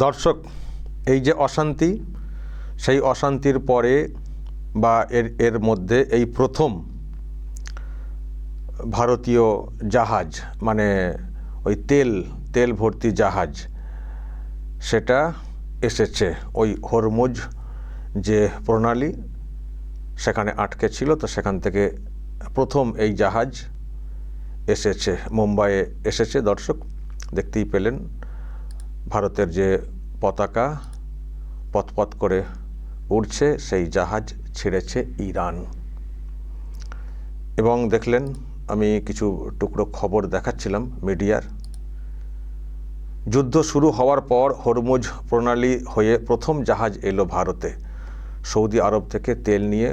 দর্শক, এই যে অশান্তি, সেই অশান্তির পরে বা এর মধ্যে এই প্রথম ভারতীয় জাহাজ, মানে ওই তেল ভর্তি জাহাজ, সেটা এসেছে ওই হরমুজ যে প্রণালী সেখানে আটকে ছিল। তো সেখান থেকে প্রথম এই জাহাজ এসেছে, মুম্বাইয়ে এসেছে। দর্শক দেখতেই পেলেন ভারতের যে পতাকা পথ করে উড়ছে, সেই জাহাজ ছেড়েছে ইরান। এবং দেখলেন, আমি কিছু টুকরো খবর দেখাচ্ছিলাম মিডিয়ার। যুদ্ধ শুরু হওয়ার পর হরমুজ প্রণালী হয়ে প্রথম জাহাজ এলো ভারতে। সৌদি আরব থেকে তেল নিয়ে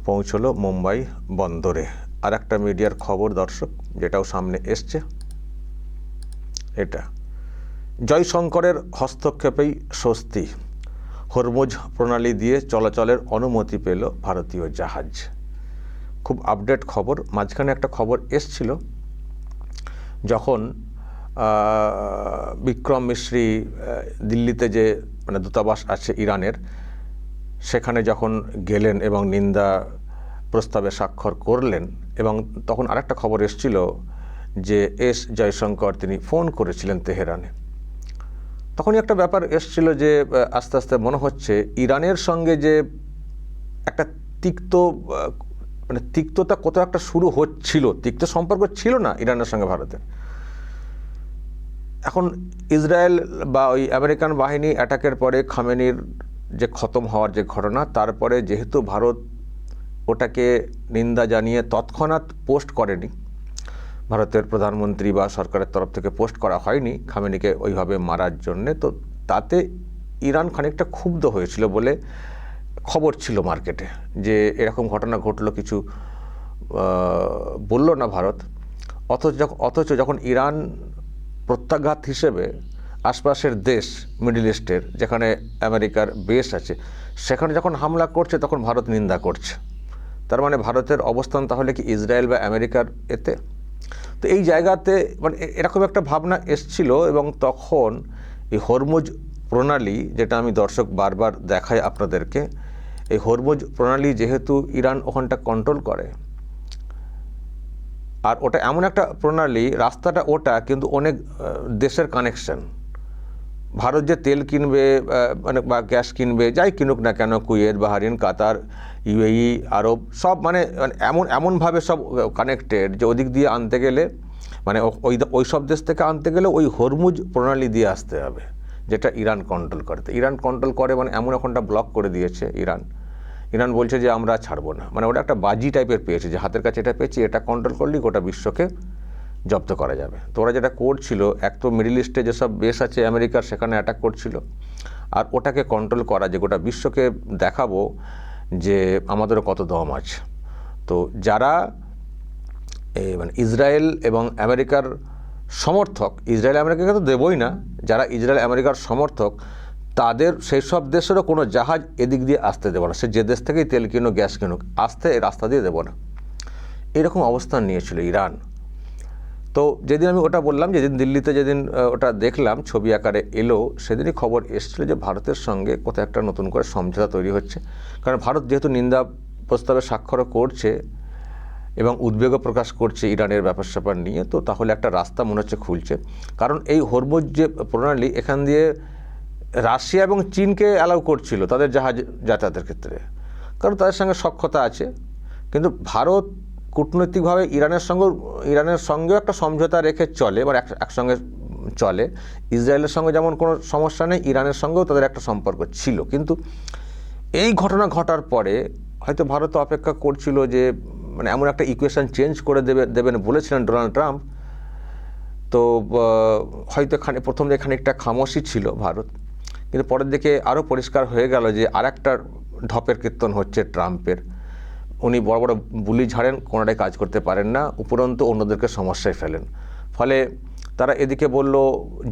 পৌঁছলো মুম্বাই বন্দরে। আর একটা মিডিয়ার খবর দর্শক, যেটাও সামনে এসছে, এটা জয়শঙ্করের হস্তক্ষেপেই স্বস্তি, হরমুজ প্রণালী দিয়ে চলাচলের অনুমতি পেল ভারতীয় জাহাজ। খুব আপডেট খবর। মাঝখানে একটা খবর এসছিল, যখন বিক্রম মিশ্রি দিল্লিতে যে মানে দূতাবাস আছে ইরানের, সেখানে যখন গেলেন এবং নিন্দা প্রস্তাবে স্বাক্ষর করলেন, এবং তখন আরেকটা খবর এসছিল যে এস জয়শঙ্কর তিনি ফোন করেছিলেন তেহরানে। তখনই একটা ব্যাপার এসছিল যে আস্তে আস্তে মনে হচ্ছে ইরানের সঙ্গে যে একটা তিক্ততা কোথাও একটা শুরু হচ্ছিল। তিক্ত সম্পর্ক ছিল না ইরানের সঙ্গে ভারতের। এখন ইসরায়েল বা ওই আমেরিকান বাহিনী অ্যাটাকের পরে খামেনির যে খতম হওয়ার যে ঘটনা, তারপরে যেহেতু ভারত ওটাকে নিন্দা জানিয়ে তৎক্ষণাৎ পোস্ট করেনি, ভারতের প্রধানমন্ত্রী বা সরকারের তরফ থেকে পোস্ট করা হয়নি খামেনিকে ওইভাবে মারার জন্যে, তো তাতে ইরান খানিকটা ক্ষুব্ধ হয়েছিল বলে খবর ছিল মার্কেটে, যে এরকম ঘটনা ঘটলো, কিছু বলল না ভারত। অথচ যখন ইরান প্রত্যাঘাত হিসেবে আশপাশের দেশ মিডল ইস্টের যেখানে আমেরিকার বেস আছে, সেখানে যখন হামলা করছে, তখন ভারত নিন্দা করছে। তার মানে ভারতের অবস্থান তাহলে কি ইসরায়েল বা আমেরিকার এতে? তো এই জায়গাতে মানে এরকম একটা ভাবনা এসছিল। এবং তখন এই হরমুজ প্রণালী, যেটা আমি দর্শক বারবার দেখাই আপনাদেরকে, এই হরমুজ প্রণালী যেহেতু ইরান ওখানটা কন্ট্রোল করে, আর ওটা এমন একটা প্রণালী, রাস্তাটা ওটা, কিন্তু অনেক দেশের কানেকশন। ভারত যে তেল কিনবে মানে বা গ্যাস কিনবে, যাই কিনুক না কেন, কুয়েত, বাহরিন, কাতার, ইউএই, আরব, সব মানে এমনভাবে সব কানেক্টেড যে ওদিক দিয়ে আনতে গেলে, মানে ওই সব দেশ থেকে আনতে গেলে ওই হরমুজ প্রণালী দিয়ে আসতে হবে, যেটা ইরান কন্ট্রোল করে। তো ইরান কন্ট্রোল করে মানে এমন এখনটা ব্লক করে দিয়েছে ইরান বলছে যে আমরা ছাড়বো না। মানে ওটা একটা বাজি টাইপের পেয়েছে, যে হাতের কাছে এটা পেয়েছি, এটা কন্ট্রোল করলেই গোটা বিশ্বকে জব্দ করা যাবে। তো ওরা যেটা করছিল, এক তো মিডল ইস্টে যেসব বেস আছে আমেরিকার, সেখানে অ্যাটাক করছিল, আর ওটাকে কন্ট্রোল করা, যে গোটা বিশ্বকে দেখাবো যে আমাদেরও কত দম আছে। তো যারা মানে ইসরায়েল এবং আমেরিকার সমর্থক, ইসরায়েল আমেরিকাকে তো দেবই না, যারা ইসরায়েল আমেরিকার সমর্থক, তাদের সেই সব দেশেরও কোনো জাহাজ এদিক দিয়ে আসতে দেবো না। সে যে দেশ থেকেই তেল কিনুক, গ্যাস কিনুক, আসতে এই রাস্তা দিয়ে দেবো না। এরকম অবস্থান নিয়েছিল ইরান। তো যেদিন আমি ওটা বললাম, যেদিন দিল্লিতে যেদিন ওটা দেখলাম ছবি আকারে এলো, সেদিনই খবর এসেছিল যে ভারতের সঙ্গে কোথাও একটা নতুন করে সমঝোতা তৈরি হচ্ছে। কারণ ভারত যেহেতু নিন্দা প্রস্তাবে স্বাক্ষরও করছে এবং উদ্বেগও প্রকাশ করছে ইরানের ব্যাপার স্যাপার নিয়ে, তো তাহলে একটা রাস্তা মনে হচ্ছে খুলছে। কারণ এই হরমুজ যে প্রণালী, এখান দিয়ে রাশিয়া এবং চীনকে অ্যালাউ করছিল তাদের জাহাজ যাতায়াতের ক্ষেত্রে, কারণ তাদের সঙ্গে সখ্যতা আছে। কিন্তু ভারত কূটনৈতিকভাবে ইরানের সঙ্গেও একটা সমঝোতা রেখে চলে, বা একসঙ্গে চলে। ইসরায়েলের সঙ্গে যেমন কোনো সমস্যা নেই, ইরানের সঙ্গেও তাদের একটা সম্পর্ক ছিল। কিন্তু এই ঘটনা ঘটার পরে হয়তো ভারত অপেক্ষা করছিল যে মানে এমন একটা ইকুয়েশন চেঞ্জ করে দেবেন বলেছিলেন ডোনাল্ড ট্রাম্প। তো হয়তো প্রথম যে খানিকটা খামোশি ছিল ভারত, কিন্তু পরের দিকে আরও পরিষ্কার হয়ে গেল যে আর একটা ঢপের কীর্তন হচ্ছে ট্রাম্পের। উনি বড় বড় বুলি ঝাড়েন, কোনোটাই কাজ করতে পারেন না, উপরন্তু অন্যদেরকে সমস্যায় ফেলেন। ফলে তারা এদিকে বলল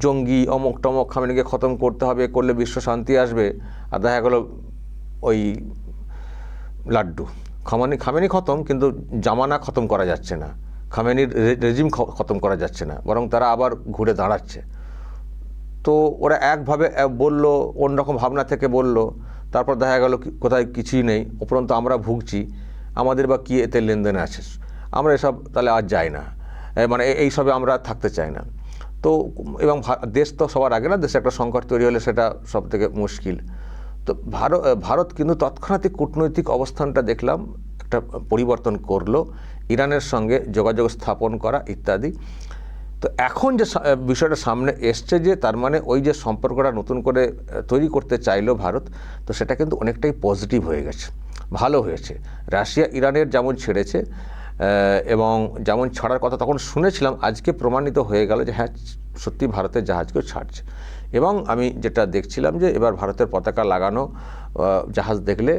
জঙ্গি অমুক টমক, খামেনিকে খতম করতে হবে, করলে বিশ্ব শান্তি আসবে, আর দেখা গেল ওই লাড্ডু। খামেনি খতম, কিন্তু জামানা খতম করা যাচ্ছে না, খামেনির রেজিম খতম করা যাচ্ছে না, বরং তারা আবার ঘুরে দাঁড়াচ্ছে। তো ওরা একভাবে বলল, অন্যরকম ভাবনা থেকে বলল, তারপর দেখা গেল কোথায় কিছুই নেই, উপরন্তু আমরা ভুগছি, আমাদের বা কী এতে লেনদেন আছে, আমরা এসব তাহলে আর যাই না, মানে এইসবে আমরা থাকতে চাই না। তো এবং দেশ তো সবার আগে না, দেশে একটা সংকট তৈরি হলে সেটা সব থেকে মুশকিল। তো ভারত কিন্তু তৎক্ষণাৎ কূটনৈতিক অবস্থানটা দেখলাম একটা পরিবর্তন করলো, ইরানের সঙ্গে যোগাযোগ স্থাপন করা ইত্যাদি। তো এখন যে বিষয়টা সামনে এসছে, যে তার মানে ওই যে সম্পর্কটা নতুন করে তৈরি করতে চাইলো ভারত, তো সেটা কিন্তু অনেকটাই পজিটিভ হয়ে গেছে, ভালো হয়েছে। রাশিয়া ইরানের যেমন ছেড়েছে এবং যেমন ছাড়ার কথা তখন শুনেছিলাম, আজকে প্রমাণিত হয়ে গেল যে হ্যাঁ সত্যি ভারতের জাহাজকেও ছাড়ছে। এবং আমি যেটা দেখছিলাম যে এবার ভারতের পতাকা লাগানো জাহাজ দেখলে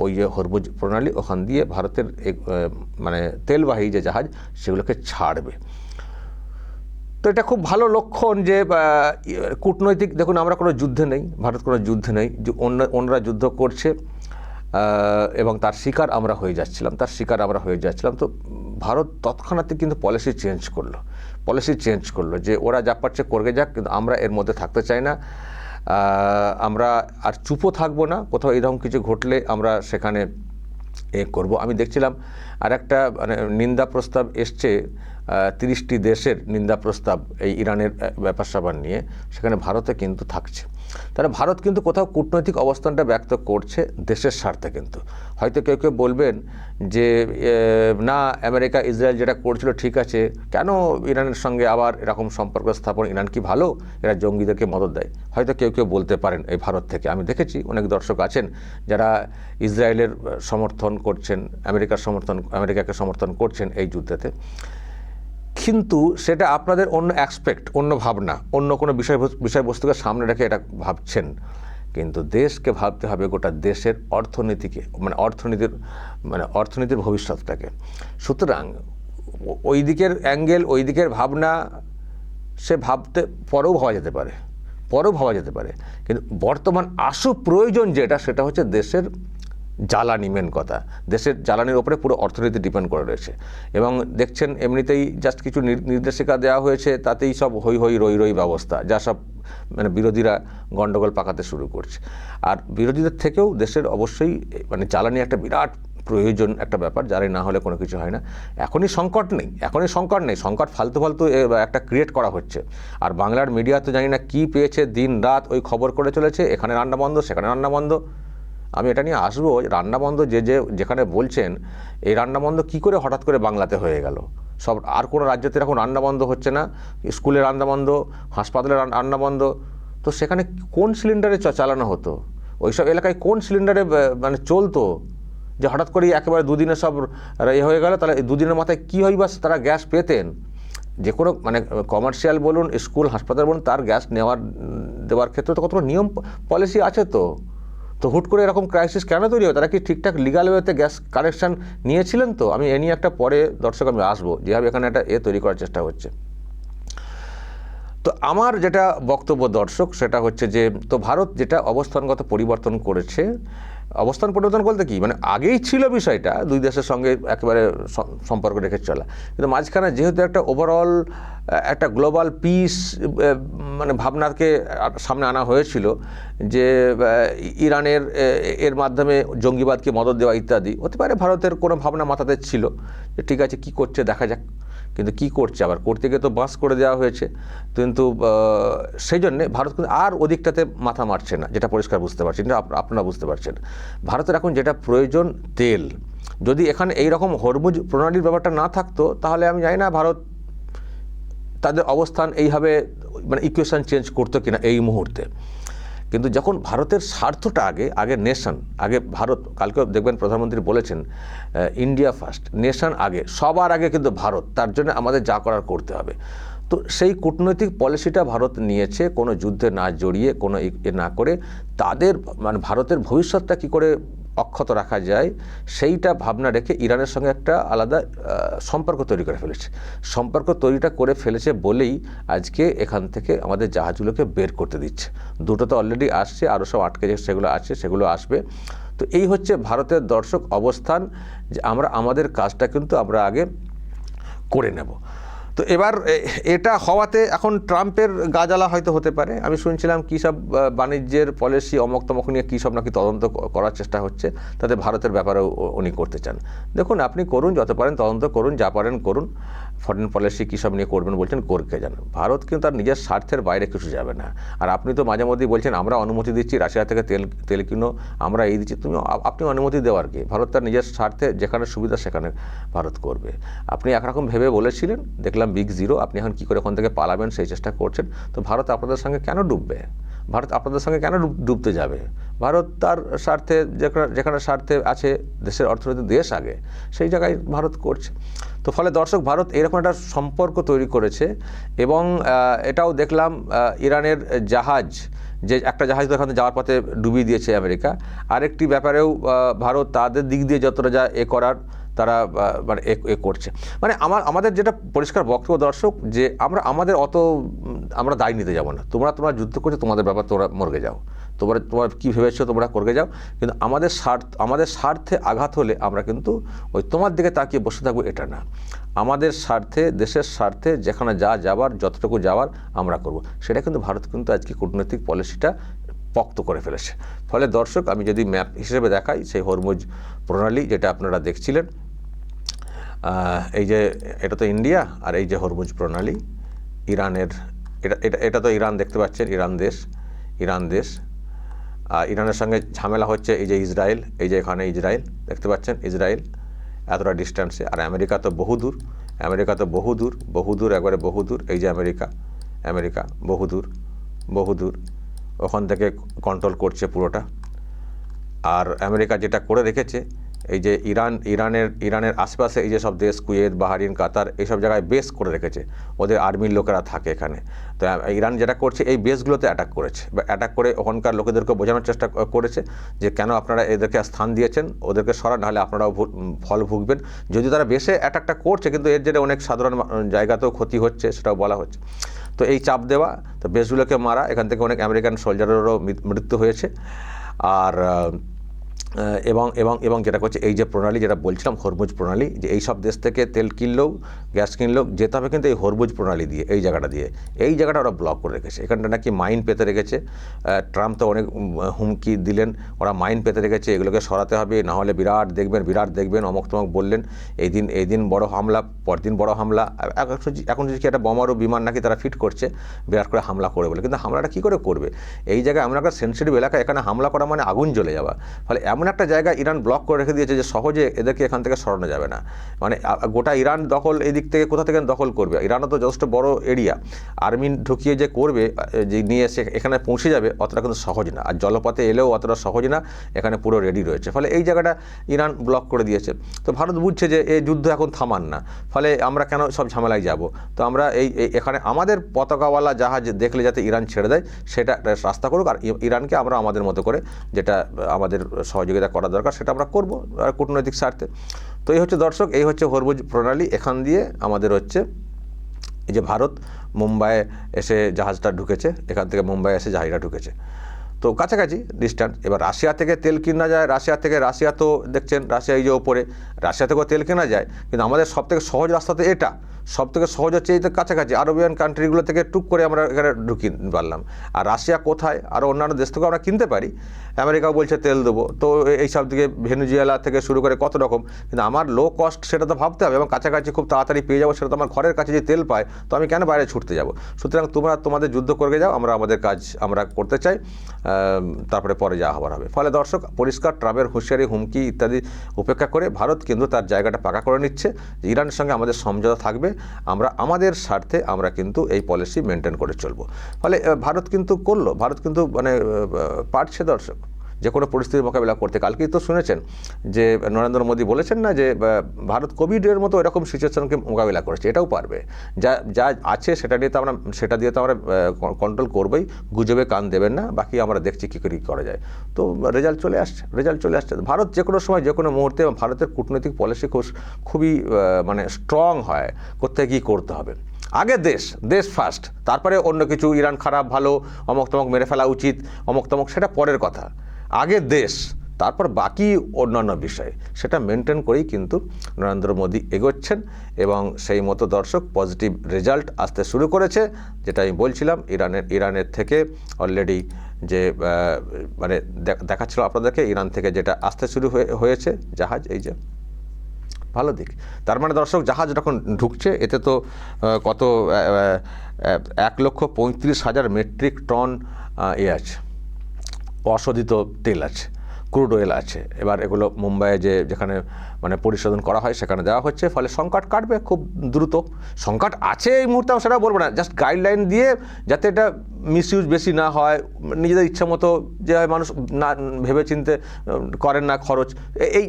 ওই যে হরমুজ প্রণালী ওখান দিয়ে ভারতের মানে তেলবাহী যে জাহাজ সেগুলোকে ছাড়বে। তো এটা খুব ভালো লক্ষণ যে কূটনৈতিক, দেখুন আমরা কোনো যুদ্ধে নেই, ভারত কোনো যুদ্ধে নেই, অন্যরা যুদ্ধ করছে এবং তার শিকার আমরা হয়ে যাচ্ছিলাম। তো ভারত তৎক্ষণাৎ কিন্তু পলিসি চেঞ্জ করলো যে ওরা যা পারছে করবে যাক, কিন্তু আমরা এর মধ্যে থাকতে চাই না, আমরা আর চুপও থাকবো না, কোথাও এরকম কিছু ঘটলে আমরা সেখানে করব। আমি দেখছিলাম আর একটা মানে নিন্দা প্রস্তাব এসছে, 30টি দেশের নিন্দা প্রস্তাব এই ইরানের ব্যাপার স্যাপার নিয়ে, সেখানে ভারতে কিন্তু থাকছে। তাহলে ভারত কিন্তু কোথাও কূটনৈতিক অবস্থানটা ব্যক্ত করছে দেশের স্বার্থে। কিন্তু হয়তো কেউ কেউ বলবেন যে না, আমেরিকা ইসরায়েল যেটা করছিল ঠিক আছে, কেন ইরানের সঙ্গে আবার এরকম সম্পর্ক স্থাপন, ইরান কি ভালো, এরা জঙ্গিদেরকে মদত দেয়, হয়তো কেউ কেউ বলতে পারেন এই ভারত থেকে। আমি দেখেছি অনেক দর্শক আছেন যারা ইসরায়েলের সমর্থন করছেন, আমেরিকাকে সমর্থন করছেন এই যুদ্ধেতে, কিন্তু সেটা আপনাদের অন্য অ্যাসপেক্ট, অন্য ভাবনা, অন্য কোনো বিষয়বস্তুকে সামনে রেখে এটা ভাবছেন। কিন্তু দেশকে ভাবতে হবে গোটা দেশের অর্থনীতিকে, মানে অর্থনীতির ভবিষ্যৎটাকে। সুতরাং ওই দিকের অ্যাঙ্গেল, ওই দিকের ভাবনা সে পরেও ভাবা যেতে পারে, কিন্তু বর্তমান আশু প্রয়োজন যেটা, সেটা হচ্ছে দেশের জ্বালানি। মেন কথা, দেশের জ্বালানির ওপরে পুরো অর্থনীতি ডিপেন্ড করে রয়েছে। এবং দেখছেন এমনিতেই জাস্ট কিছু নির্দেশিকা দেওয়া হয়েছে, তাতেই সব হই রই ব্যবস্থা, যা সব মানে বিরোধীরা গণ্ডগোল পাকাতে শুরু করছে। আর বিরোধীদের থেকেও দেশের অবশ্যই মানে জ্বালানি একটা বিরাট প্রয়োজন একটা ব্যাপার, যারাই না হলে কোনো কিছু হয় না। এখনই সংকট নেই, সংকট ফালতু একটা ক্রিয়েট করা হচ্ছে। আর বাংলার মিডিয়া তো জানি না কী পেয়েছে, দিন রাত ওই খবর করে চলেছে, এখানে রান্না বন্ধ, সেখানে রান্না বন্ধ। আমি এটা নিয়ে আসবো, রান্না বন্ধ যেখানে বলছেন, এই রান্না বন্ধ কী করে হঠাৎ করে বাংলাতে হয়ে গেল? সব আর কোনো রাজ্যতে এরকম রান্না বন্ধ হচ্ছে না, স্কুলে রান্না বন্ধ, হাসপাতালে রান্না বন্ধ, তো সেখানে কোন সিলিন্ডারে চালানো হতো? ওইসব এলাকায় কোন সিলিন্ডারে মানে চলতো যে হঠাৎ করেই একেবারে দুদিনে সব হয়ে গেল? তাহলে এই দুদিনের মাথায় কী হয় বা তারা গ্যাস পেতেন? যে কোনো মানে কমার্শিয়াল বলুন, স্কুল, হাসপাতাল বলুন, তার গ্যাস দেওয়ার ক্ষেত্রে তো কতটা নিয়ম পলিসি আছে। তো হুট করে এরকম ক্রাইসিস কেন তৈরি হয়? তারা কি ঠিকঠাক লিগাল ওয়েতে গ্যাস কানেকশান নিয়েছিলেন? তো আমি এ নিয়ে একটা পরে দর্শক আমি আসবো, যেভাবে এখানে একটা তৈরি করার চেষ্টা হচ্ছে। তো আমার যেটা বক্তব্য দর্শক, সেটা হচ্ছে যে তো ভারত যেটা অবস্থানগত পরিবর্তন করেছে, অবস্থান পরিবর্তন বলতে কি, মানে আগেই ছিল বিষয়টা দুই দেশের সঙ্গে একেবারে সম্পর্ক রেখে চলা, কিন্তু মাঝখানে যেহেতু একটা ওভারঅল একটা গ্লোবাল পিস মানে ভাবনাকে সামনে আনা হয়েছিল, যে ইরানের এর মাধ্যমে জঙ্গিবাদকে মদত দেওয়া ইত্যাদি, হতে পারে ভারতের কোনো ভাবনা মাথাতে ছিল যে ঠিক আছে কী করছে দেখা যাক, কিন্তু কী করছে আবার করতে গিয়ে তো বাস করে দেওয়া হয়েছে। কিন্তু সেই জন্যে ভারত কিন্তু আর ওদিকটাতে মাথা মারছে না, যেটা পরিষ্কার বুঝতে পারছেন, আপনারা বুঝতে পারছেন। ভারতের এখন যেটা প্রয়োজন তেল। যদি এখানে এইরকম হরমুজ প্রণালীর ব্যাপারটা না থাকতো, তাহলে আমি জানি না ভারত তাদের অবস্থান এইভাবে মানে ইকুয়েশন চেঞ্জ করতো কিনা এই মুহূর্তে। কিন্তু যখন ভারতের স্বার্থটা আগে নেশন, আগে ভারত, কালকে দেখবেন প্রধানমন্ত্রী বলেছেন ইন্ডিয়া ফার্স্ট, নেশন আগে, সবার আগে কিন্তু ভারত, তার জন্য আমাদের যা করার করতে হবে। তো সেই কূটনৈতিক পলিসিটা ভারত নিয়েছে, কোনো যুদ্ধে না জড়িয়ে, কোনো না করে, তাদের মানে ভারতের ভবিষ্যৎটা কী করে অক্ষত রাখা যায় সেইটা ভাবনা রেখে ইরানের সঙ্গে একটা আলাদা সম্পর্ক তৈরি করে ফেলেছে বলেই আজকে এখান থেকে আমাদের জাহাজগুলোকে বের করতে দিচ্ছে। দুটো তো অলরেডি আসছে, আরও সব আটকে যে সেগুলো আসবে। তো এই হচ্ছে ভারতের দর্শক অবস্থান, যে আমরা আমাদের কাজটা কিন্তু আমরা আগে করে নেব। তো এবার এটা হওয়াতে এখন ট্রাম্পের গাজালা হয়তো হতে পারে। আমি শুনছিলাম কী সব বাণিজ্যের পলিসি অমক তমক নিয়ে কী সব নাকি তদন্ত করার চেষ্টা হচ্ছে, তাতে ভারতের ব্যাপারেও উনি করতে চান। দেখুন, আপনি করুন, যত পারেন তদন্ত করুন, যা পারেন করুন, ফরেন পলিসি কী সব নিয়ে করবেন বলছেন করকে যান। ভারত কিন্তু তার নিজের স্বার্থের বাইরে কিছু যাবে না। আর আপনি তো মাঝে মধ্যেই বলছেন আমরা অনুমতি দিচ্ছি রাশিয়া থেকে তেল কিনো, আমরা এই দিচ্ছি, আপনি অনুমতি দেওয়ার কি? ভারত তার নিজের স্বার্থে যেখানে সুবিধা সেখানে ভারত করবে। আপনি একরকম ভেবে বলেছিলেন, দেখলাম বিগ জিরো, আপনি এখন কী করে ওখান থেকে পালাবেন সেই চেষ্টা করছেন। তো ভারত আপনাদের সঙ্গে কেন ডুববে? ভারত আপনাদের সঙ্গে কেন ডুবতে যাবে? ভারত তার স্বার্থে যেখানে স্বার্থে আছে, দেশের অর্থনৈতিক দেশ আগে, সেই জায়গায় ভারত করছে। তো ফলে দর্শক, ভারত এরকম একটা সম্পর্ক তৈরি করেছে। এবং এটাও দেখলাম ইরানের জাহাজ, যে একটা জাহাজ তো এখানে যাওয়ার পথে ডুবিয়ে দিয়েছে আমেরিকা। আরেকটি ব্যাপারেও ভারত তাদের দিক দিয়ে যতটা যা করার তারা মানে করছে। মানে আমাদের যেটা পরিষ্কার বক্তব্য দর্শক, যে আমাদের আমরা দায় নিতে যাব না। তোমরা যুদ্ধ করছো, তোমাদের ব্যাপার, তোমরা মরগে যাও, তোমার কী ভেবেছো তোমরা করগে যাও, কিন্তু আমাদের স্বার্থে আঘাত হলে আমরা কিন্তু ওই তোমার দিকে তাকিয়ে বসে থাকবো, এটা না। আমাদের স্বার্থে, দেশের স্বার্থে যেখানে যাবার যতটুকু যাওয়ার আমরা করব। সেটা কিন্তু ভারত কিন্তু আজকে কূটনৈতিক পলিসিটা পক্ত করে ফেলেছে। ফলে দর্শক, আমি যদি ম্যাপ হিসেবে দেখাই, সেই হরমুজ প্রণালী যেটা আপনারা দেখছিলেন, এই যে এটা তো ইন্ডিয়া, আর এই যে হরমুজ প্রণালী ইরানের, এটা তো ইরান, দেখতে পাচ্ছেন ইরান দেশ। ইরানের সঙ্গে ঝামেলা হচ্ছে এই যে ইসরায়েল, এই যে এখানে ইসরায়েল দেখতে পাচ্ছেন, ইসরায়েল এতটা ডিস্ট্যান্সে। আর আমেরিকা তো বহুদূর, একবারে বহুদূর। এই যে আমেরিকা বহুদূর, ওখান থেকে কন্ট্রোল করছে পুরোটা। আর আমেরিকা যেটা করে রেখেছে, এই যে ইরানের আশেপাশে এই যে সব দেশ, কুয়েত, বাহারিন, কাতার, এইসব জায়গায় বেস করে রেখেছে, ওদের আর্মির লোকেরা থাকে এখানে। তো ইরান যেটা করছে, এই বেসগুলোতে অ্যাটাক করেছে, বা অ্যাটাক করে ওখানকার লোকেদেরকে বোঝানোর চেষ্টা করেছে যে কেন আপনারা এদেরকে স্থান দিয়েছেন, ওদেরকে সরান, নাহলে আপনারাও ফল ভুগবেন। যদি তারা বেসে অ্যাটাকটা করছে, কিন্তু এর জন্য অনেক সাধারণ জায়গাতেও ক্ষতি হচ্ছে, সেটাও বলা হচ্ছে। তো এই চাপ দেওয়া, তো বেসগুলোকে মারা, এখান থেকে অনেক আমেরিকান সোলজারেরও মৃত্যু হয়েছে। আর এবং যেটা করছে, এই যে প্রণালী যেটা বলছিলাম, হরমুজ প্রণালী, যে এই সব দেশ থেকে তেল কিনলেও, গ্যাস কিনলেও যেতে হবে কিন্তু এই হরমুজ প্রণালী দিয়ে, এই জায়গাটা ওরা ব্লক করে রেখেছে। এখানটা নাকি মাইন পেতে রেখেছে। ট্রাম্প তো অনেক হুমকি দিলেন, ওরা মাইন পেতে রেখেছে, এগুলোকে সরাতে হবে, না হলে বিরাট দেখবেন অমক তমক বললেন। এই দিন বড় হামলা, পরদিন বড় হামলা। এখন যদি কি একটা বোমারু বিমান নাকি তারা ফিট করছে, বিরাট করে হামলা করে বলে। কিন্তু হামলাটা কী করে করবে? এই জায়গায় এমন একটা সেন্সিটিভ এলাকা, এখানে হামলা করা মানে আগুন জ্বলে যাওয়া। ফলে এমন একটা জায়গা ইরান ব্লক করে রেখে দিয়েছে যে সহজে এদেরকে এখান থেকে সরানো যাবে না। মানে গোটা ইরান দখল, এই দিক থেকে কোথা থেকে দখল করবে? ইরানও তো যথেষ্ট বড় এরিয়া, আর্মি ঢুকিয়ে যে করবে, যে নিয়ে এসে এখানে পৌঁছে যাবে, অতটা কিন্তু সহজ না। আর জলপথে এলেও অতটা সহজ না, এখানে পুরো রেডি রয়েছে। ফলে এই জায়গাটা ইরান ব্লক করে দিয়েছে। তো ভারত বুঝছে যে এই যুদ্ধ এখন থামান না, ফলে আমরা কেন সব ঝামেলায় যাব? তো আমরা এখানে আমাদের পতাকাওয়ালা জাহাজ দেখলে যাতে ইরান ছেড়ে দেয়, সেটা রাস্তা করুক, আর ইরানকে আমরা আমাদের মতো করে যেটা আমাদের সহযোগিতা করা দরকার সেটা আমরা করবো কূটনৈতিক স্বার্থে। তো এই হচ্ছে দর্শক, এই হচ্ছে হরমুজ প্রণালী। এখান দিয়ে আমাদের হচ্ছে এই যে ভারত মুম্বাইয়ে এসে জাহাজটা ঢুকেছে, এখান থেকে মুম্বাই এসে জাহাজটা ঢুকেছে, তো কাছাকাছি ডিস্ট্যান্স। এবার রাশিয়া থেকে তেল কেনা যায়, রাশিয়া তো দেখছেন, রাশিয়া এই যে ওপরে, রাশিয়া থেকেও তেল কেনা যায়, কিন্তু আমাদের সবথেকে সহজ রাস্তা তো এটা, সবথেকে সহজ হচ্ছে এই তো কাছাকাছি আরবিয়ান কান্ট্রিগুলো থেকে টুক করে আমরা এখানে ঢুকিয়ে পারলাম। আর রাশিয়া কোথায়? আরও অন্যান্য দেশ থেকেও আমরা কিনতে পারি, আমেরিকাও বলছে তেল দেবো, তো এইসব দিকে ভেনেজুয়েলা থেকে শুরু করে কত রকম। কিন্তু আমার লো কস্ট সেটা তো ভাবতে হবে, এবং কাছাকাছি খুব তাড়াতাড়ি পেয়ে যাবো, সেটা তো আমার ঘরের কাছে যে তেল পায়, তো আমি কেন বাইরে ছুটতে যাব? সুতরাং তোমরা তোমাদের যুদ্ধ করে যাও, আমরা আমাদের কাজ আমরা করতে চাই, তারপরে পরে যা হবার হবে। ফলে দর্শক, পরিষ্কার ট্রাম্পের হুঁশিয়ারি, হুমকি ইত্যাদি উপেক্ষা করে ভারত কিন্তু তার জায়গাটা পাকা করে নিচ্ছে যে ইরানের সঙ্গে আমাদের সমঝোতা থাকবে, আমরা আমাদের স্বার্থে আমরা কিন্তু এই পলিসি মেনটেন করে চলবো। ফলে ভারত কিন্তু মানে পারছে দর্শক যে কোনো পরিস্থিতির মোকাবিলা করতে। কালকেই তো শুনেছেন যে নরেন্দ্র মোদী বলেছেন না, যে ভারত কোভিডের মতো এরকম সিচুয়েশনকে মোকাবিলা করেছে, এটাও পারবে। যা আছে সেটা দিয়ে তো আমরা কন্ট্রোল করবোই, গুজবে কান দেবেন না, বাকি আমরা দেখছি কী করা যায়। তো রেজাল্ট চলে আসছে। ভারত যে কোনো সময়, যে কোনো মুহূর্তে, ভারতের কূটনৈতিক পলিসি খুবই মানে স্ট্রং হয়, কোথায় কী করতে হবে। আগে দেশ ফার্স্ট, তারপরে অন্য কিছু, ইরান খারাপ ভালো, অমক তমক মেরে ফেলা উচিত, অমক তমক, সেটা পরের কথা। আগে দেশ, তারপর বাকি অন্যান্য বিষয় সেটা মেনটেন করেই কিন্তু নরেন্দ্র মোদী এগোচ্ছেন এবং সেই মতো দর্শক পজিটিভ রেজাল্ট আসতে শুরু করেছে। যেটা আমি বলছিলাম ইরানের থেকে অলরেডি যে মানে দেখাচ্ছিল আপনাদেরকে, ইরান থেকে যেটা আসতে শুরু হয়েছে জাহাজ, এই যে ভালো দিক। তার মানে দর্শক জাহাজ যখন ঢুকছে এতে তো কত 1,35,000 মেট্রিক টন আছে অশোধিত তেল আছে, ক্রুড অয়েল আছে। এবার এগুলো মুম্বাইয়ে যেখানে মানে পরিশোধন করা হয় সেখানে দেওয়া হচ্ছে, ফলে সংকট কাটবে খুব দ্রুত। সংকট আছে এই মুহূর্তে সেটা বলবো না, জাস্ট গাইডলাইন দিয়ে যাতে এটা মিসইউজ বেশি না হয়, নিজেদের ইচ্ছা মতো যে মানুষ না ভেবে চিনতে করেন না খরচ,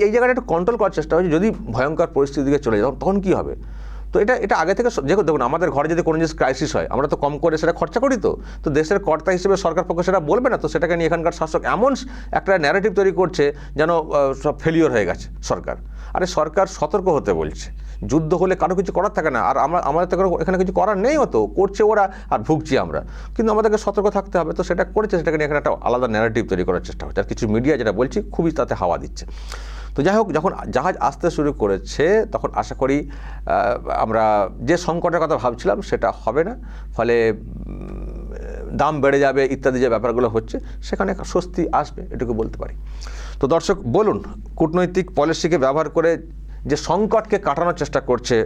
এই জায়গাটা একটু কন্ট্রোল করার চেষ্টা হচ্ছে। যদি ভয়ঙ্কর পরিস্থিতির দিকে চলে যায় তখন কী হবে? তো এটা আগে থেকে দেখুন, আমাদের ঘরে যদি কোনো জিনিস ক্রাইসিস হয় আমরা তো কম করে সেটা খরচা করি, তো দেশের কর্তা হিসেবে সরকার পক্ষে সেটা বলবে না, তো সেটাকে নিয়ে এখানকার শাসক এমন একটা ন্যারেটিভ তৈরি করছে যেন সব ফেলিওর হয়ে গেছে সরকার। আরে সরকার সতর্ক হতে বলছে, যুদ্ধ হলে কারো কিছু করার থাকে না, আর আমাদের তো এখানে কিছু করার নেই, হতো করছে ওরা আর ভুগছি আমরা, কিন্তু আমাদেরকে সতর্ক থাকতে হবে। তো সেটা করেছে, সেটাকে নিয়ে এখানে একটা আলাদা ন্যারেটিভ তৈরি করার চেষ্টা হচ্ছে, আর কিছু মিডিয়া যেটা বলছি খুবই তাতে হাওয়া দিচ্ছে। তো যাই হোক, যখন জাহাজ আসতে শুরু করেছে তখন আশা করি আমরা যে সংকটের কথা ভাবছিলাম সেটা হবে না, ফলে দাম বেড়ে যাবে ইত্যাদি যে ব্যাপারগুলো হচ্ছে সেখানে স্বস্তি আসবে, এটুকু বলতে পারি। তো দর্শক বলুন, কূটনৈতিক পলিসিকে ব্যবহার করে যে সংকটকে কাটানোর চেষ্টা করছে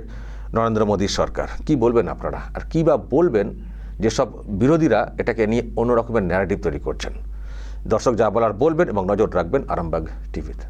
নরেন্দ্র মোদী সরকার, কি বলবেন আপনারা? আর কী বা বলবেন যেসব বিরোধীরা এটাকে নিয়ে অন্য রকমের ন্যারেটিভ তৈরি করছেন? দর্শক যা বলার বলবেন এবং নজর রাখবেন আরামবাগ টিভিতে।